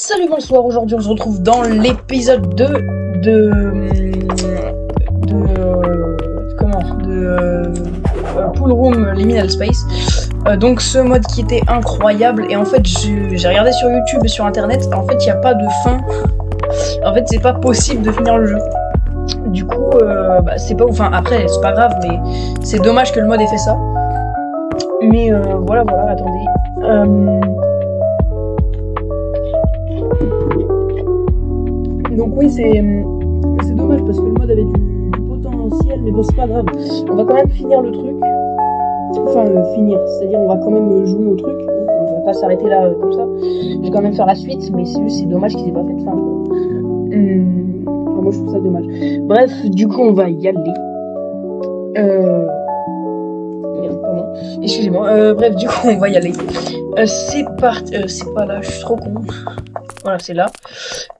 Salut, bonsoir, aujourd'hui on se retrouve dans l'épisode 2 Pool Room Liminal Space. Donc ce mode qui était incroyable, et en fait j'ai regardé sur YouTube et sur internet, en fait il n'y a pas de fin, en fait c'est pas possible de finir le jeu. Du coup c'est pas, enfin après c'est pas grave, mais c'est dommage que le mode ait fait ça. Mais voilà, attendez. Donc oui, c'est dommage parce que le mode avait du potentiel, mais bon, c'est pas grave. On va quand même finir le truc. Enfin, finir, c'est-à-dire on va quand même jouer au truc. On va pas s'arrêter là comme ça. Je vais quand même faire la suite, mais c'est dommage qu'ils aient pas fait de fin. Enfin, moi, je trouve ça dommage. Bref, du coup, on va y aller. Merde, pardon. Excusez-moi. Bref, du coup, on va y aller. C'est parti. C'est pas là, je suis trop con. Voilà, c'est là.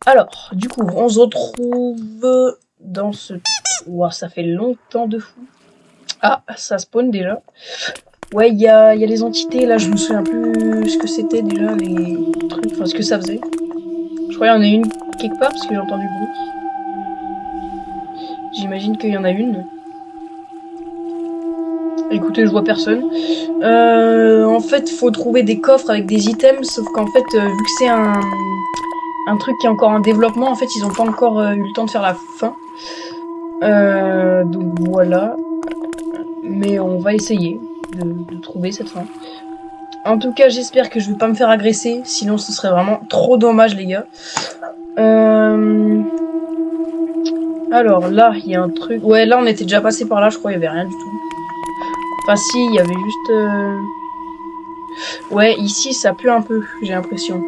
Alors, du coup, on se retrouve dans ce... Ouah, ça fait longtemps de fou. Ah, ça spawn déjà. Ouais, il y a les entités, là, je me souviens plus ce que c'était déjà, les trucs, enfin, ce que ça faisait. Je crois qu'il y en a une quelque part, parce que j'ai entendu le bruit. J'imagine qu'il y en a une. Écoutez, je vois personne. En fait, faut trouver des coffres avec des items, sauf qu'en fait, vu que c'est un truc qui est encore en développement, en fait, ils ont pas encore eu le temps de faire la fin. Donc voilà. Mais on va essayer de trouver cette fin. En tout cas, j'espère que je vais pas me faire agresser, sinon ce serait vraiment trop dommage, les gars. Alors là, il y a un truc... Ouais, là, on était déjà passé par là, je crois, il y avait rien du tout. Enfin si, il y avait juste... Ouais, ici, ça pue un peu, j'ai l'impression.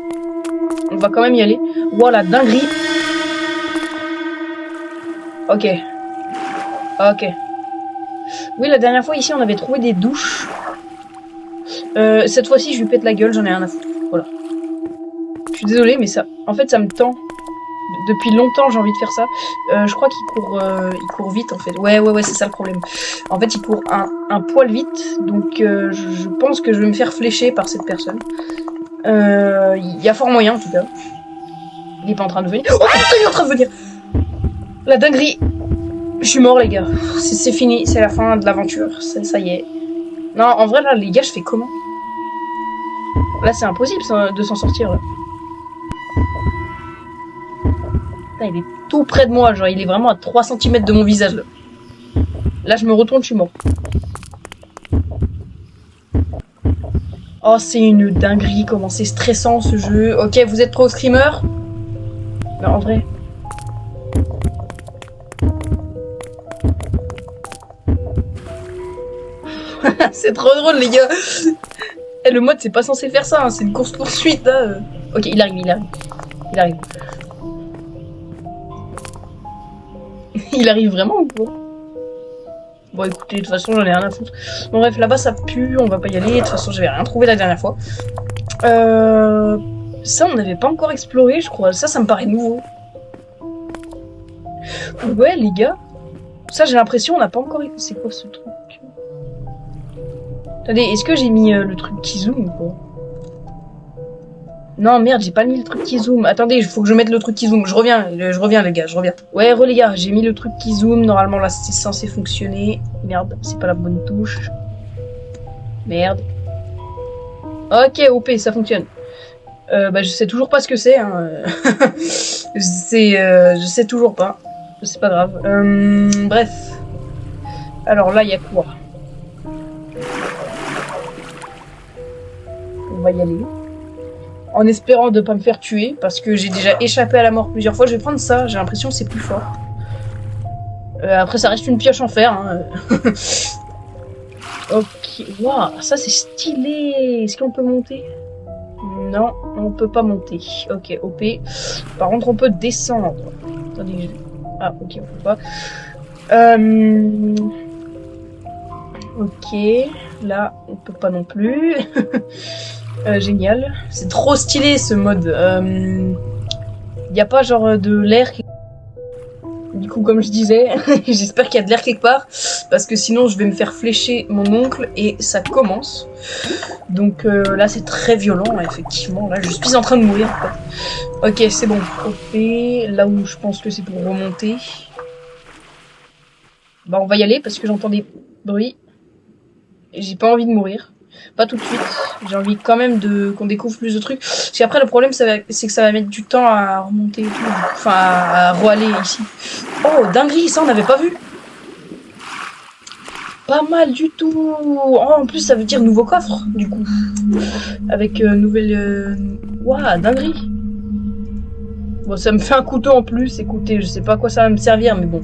On va quand même y aller. Voilà, dinguerie. Ok. Oui, la dernière fois, ici, on avait trouvé des douches. Cette fois-ci, je lui pète la gueule, j'en ai rien à foutre. Voilà. Je suis désolée, mais ça... En fait, ça me tend. Depuis longtemps, j'ai envie de faire ça. Je crois qu'il court vite, en fait. Ouais, c'est ça le problème. En fait, il court un poil vite, donc je pense que je vais me faire flécher par cette personne. Il y a fort moyen, en tout cas. Il est pas en train de venir. Oh putain, il est en train de venir. La dinguerie. Je suis mort, les gars. C'est fini, c'est la fin de l'aventure. Ça y est. Non, en vrai, là, les gars, je fais comment? Là, c'est impossible de s'en sortir, là. Putain, il est tout près de moi, genre, il est vraiment à 3 cm de mon visage, là. Là, je me retourne, je suis mort. Oh, c'est une dinguerie, comment c'est stressant, ce jeu. Ok, vous êtes pro screamer? Mais en vrai... C'est trop drôle, les gars. Et le mode, c'est pas censé faire ça, hein. C'est une course-poursuite, là. Ok, il arrive. Il arrive vraiment ou quoi? Bon, écoutez, de toute façon, j'en ai rien à foutre. Bon, bref, là-bas, ça pue, on va pas y aller. De toute façon, j'avais rien trouvé la dernière fois. Ça, on n'avait pas encore exploré, je crois. Ça me paraît nouveau. Ouais, les gars. Ça, j'ai l'impression, on n'a pas encore... C'est quoi, ce truc? Attendez, est-ce que j'ai mis le truc qui zoom ou quoi? Non, merde, j'ai pas mis le truc qui zoom. Attendez, il faut que je mette le truc qui zoom. Je reviens, les gars, je reviens. Ouais, les gars, j'ai mis le truc qui zoom. Normalement, là, c'est censé fonctionner. Merde, c'est pas la bonne touche. Merde. Ok, OP, ça fonctionne. Je sais toujours pas ce que c'est. Hein. Je sais toujours pas. C'est pas grave. Bref. Alors là, il y a quoi? On va y aller. En espérant de pas me faire tuer, parce que j'ai déjà échappé à la mort plusieurs fois. Je vais prendre ça, j'ai l'impression que c'est plus fort. Après, ça reste une pioche en fer. Hein. Ok, waouh, ça c'est stylé. Est-ce qu'on peut monter? Non, on peut pas monter. Ok, OP. Par contre, on peut descendre. Attendez, ah, ok, on peut pas. Ok, là, on peut pas non plus. Génial. C'est trop stylé ce mode. Y a pas genre de l'air qui... Du coup, comme je disais, j'espère qu'il y a de l'air quelque part. parce que sinon je vais me faire flécher mon oncle et ça commence. Donc là c'est très violent, effectivement. Là je suis en train de mourir en fait. Ok, c'est bon. OP, là où je pense que c'est pour remonter. Bah on va y aller parce que j'entends des bruits. Et j'ai pas envie de mourir. Pas tout de suite. J'ai envie quand même qu'on découvre plus de trucs. Parce qu'après le problème c'est que ça va mettre du temps à remonter et tout. Enfin à re-aller ici. Oh dinguerie, ça on n'avait pas vu. Pas mal du tout. Oh, en plus ça veut dire nouveau coffre du coup. Avec nouvelle... Ouah, dinguerie. Bon ça me fait un couteau en plus. Écoutez, je sais pas à quoi ça va me servir mais bon.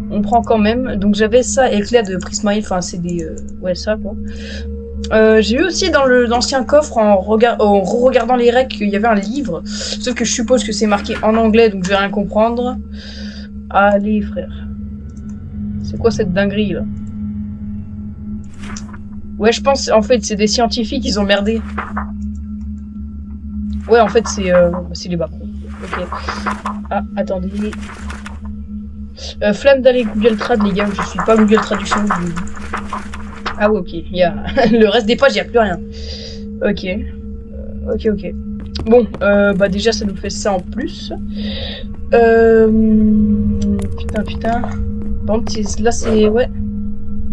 On prend quand même. Donc j'avais ça, éclair de Prismail. Enfin c'est des... ouais ça quoi. J'ai vu aussi dans l'ancien coffre, en re-regardant les règles, qu'il y avait un livre. Sauf que je suppose que c'est marqué en anglais, donc je vais rien comprendre. Allez, frère. C'est quoi cette dinguerie, là? Ouais, je pense, en fait, c'est des scientifiques, ils ont merdé. Ouais, en fait, c'est les bacons. Ok. Ah, attendez. Flamme d'aller Google Trad, les gars. Je suis pas Google Traduction, je vous le dis. Ah ouais, ok. Il y a... le reste des pages, il n'y a plus rien. Ok. Ok. Bon, bah déjà, ça nous fait ça en plus. Putain. Bon, là, c'est... Ouais.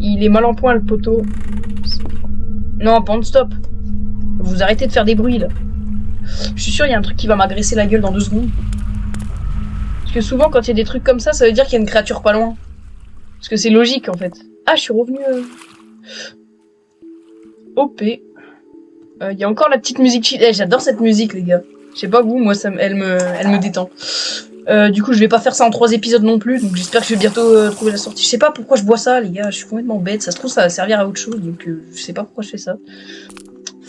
Il est mal en point, le poteau. Non, bande stop. Vous arrêtez de faire des bruits, là. Je suis sûr, il y a un truc qui va m'agresser la gueule dans 2 secondes. Parce que souvent, quand il y a des trucs comme ça veut dire qu'il y a une créature pas loin. Parce que c'est logique, en fait. Ah, je suis revenu... OP. Il y a encore la petite musique chill. J'adore cette musique, les gars. Je sais pas vous, moi, elle me détend. Du coup, je vais pas faire ça en 3 épisodes non plus, donc j'espère que je vais bientôt trouver la sortie. Je sais pas pourquoi je bois ça, les gars. Je suis complètement bête. Ça se trouve, ça va servir à autre chose, donc je sais pas pourquoi je fais ça.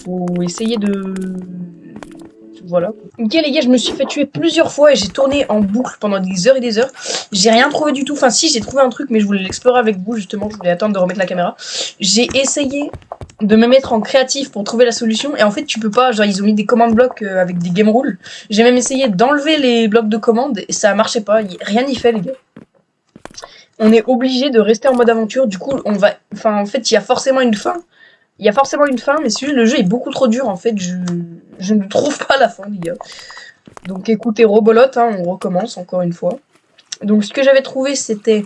Faut essayer de... Voilà. Ok les gars, je me suis fait tuer plusieurs fois et j'ai tourné en boucle pendant des heures et des heures. J'ai rien trouvé du tout. Enfin si, j'ai trouvé un truc, mais je voulais l'explorer avec vous justement. Je voulais attendre de remettre la caméra. J'ai essayé de me mettre en créatif pour trouver la solution. Et en fait, tu peux pas. Genre, ils ont mis des commandes blocs avec des game rules. J'ai même essayé d'enlever les blocs de commandes et ça marchait pas. Rien n'y fait les gars. On est obligé de rester en mode aventure. Du coup, on va... Enfin, en fait, il y a forcément une fin. Il y a forcément une fin, mais si le jeu est beaucoup trop dur, en fait, je ne trouve pas la fin, les gars. Donc écoutez, rebolote, hein, on recommence encore une fois. Donc ce que j'avais trouvé, c'était...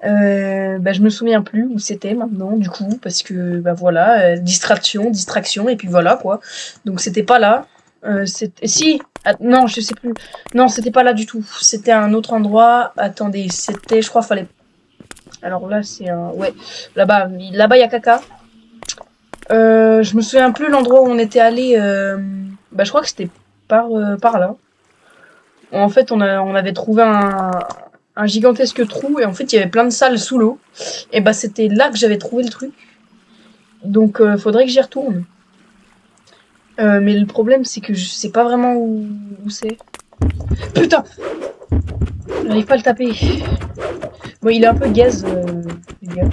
bah, je me souviens plus où c'était maintenant, du coup, parce que, bah voilà, distraction, et puis voilà, quoi. Donc c'était pas là. Si, non, je sais plus. Non, c'était pas là du tout. C'était un autre endroit. Attendez, c'était, je crois, fallait... Alors là, c'est un... Ouais, là-bas, il y a caca. Je me souviens plus l'endroit où on était allé. Bah, je crois que c'était par là. En fait, on avait trouvé un gigantesque trou et en fait, il y avait plein de salles sous l'eau. Et bah, c'était là que j'avais trouvé le truc. Donc, faudrait que j'y retourne. Mais le problème, c'est que je sais pas vraiment où c'est. Putain! J'arrive pas à le taper. Bon, il est un peu gaz, les gars.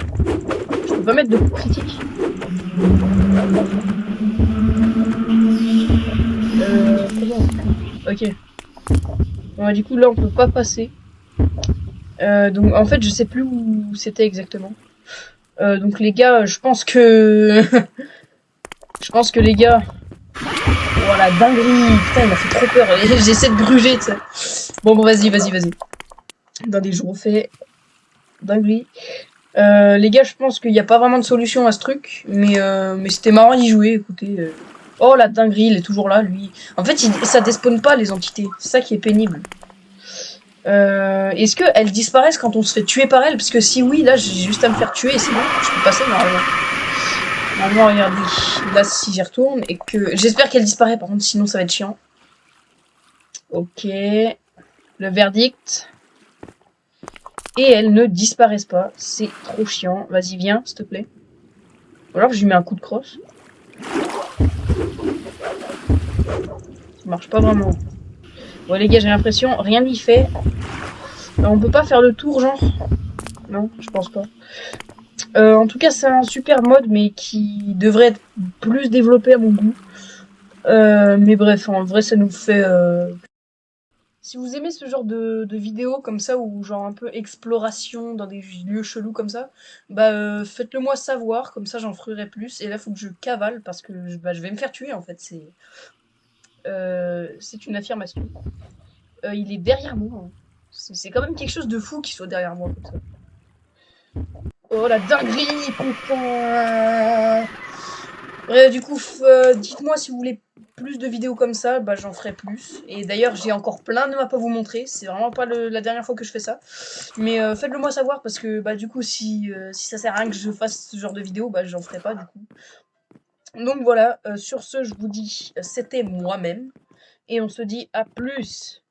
Je peux pas mettre de coups critiques. Comment? Ok. Bon, du coup, là, on peut pas passer. Donc, en fait, je sais plus où c'était exactement. Donc, les gars, je pense que... je pense que les gars... Voilà, dinguerie. Putain, il m'a fait trop peur. J'essaie de gruger, tu sais. Bon, vas-y. Attendez, je refais... Dinguerie. Les gars, je pense qu'il n'y a pas vraiment de solution à ce truc, mais c'était marrant d'y jouer, écoutez. Oh, la dinguerie, il est toujours là, lui. En fait, ça despawn pas, les entités. C'est ça qui est pénible. Est-ce qu'elles disparaissent quand on se fait tuer par elles? Parce que si oui, là, j'ai juste à me faire tuer et c'est bon. Je peux passer, normalement. Normalement, regardez. Là, si j'y retourne et que... J'espère qu'elle disparaît, par contre, sinon ça va être chiant. Ok. Le verdict... Et elles ne disparaissent pas. C'est trop chiant. Vas-y, viens, s'il te plaît. Ou alors je lui mets un coup de crosse. Ça marche pas vraiment. Bon, les gars, j'ai l'impression, rien n'y fait. On peut pas faire le tour, genre? Non, je pense pas. En tout cas, c'est un super mode, mais qui devrait être plus développé à mon goût. Mais bref, en vrai, ça nous fait Si vous aimez ce genre de vidéos comme ça, ou genre un peu exploration dans des lieux chelous comme ça, bah faites-le moi savoir, comme ça j'en ferai plus. Et là, faut que je cavale parce que bah, je vais me faire tuer en fait. C'est une affirmation. Il est derrière moi, hein. C'est quand même quelque chose de fou qu'il soit derrière moi comme ça. Oh la dinguerie, putain! Du coup, dites-moi si vous voulez plus de vidéos comme ça, bah j'en ferai plus. Et d'ailleurs, j'ai encore plein de maps à vous montrer. C'est vraiment pas la dernière fois que je fais ça. Mais faites-le moi savoir parce que bah du coup, si ça sert à rien que je fasse ce genre de vidéo, bah j'en ferai pas du coup. Donc voilà, sur ce, je vous dis, c'était moi-même. Et on se dit à plus.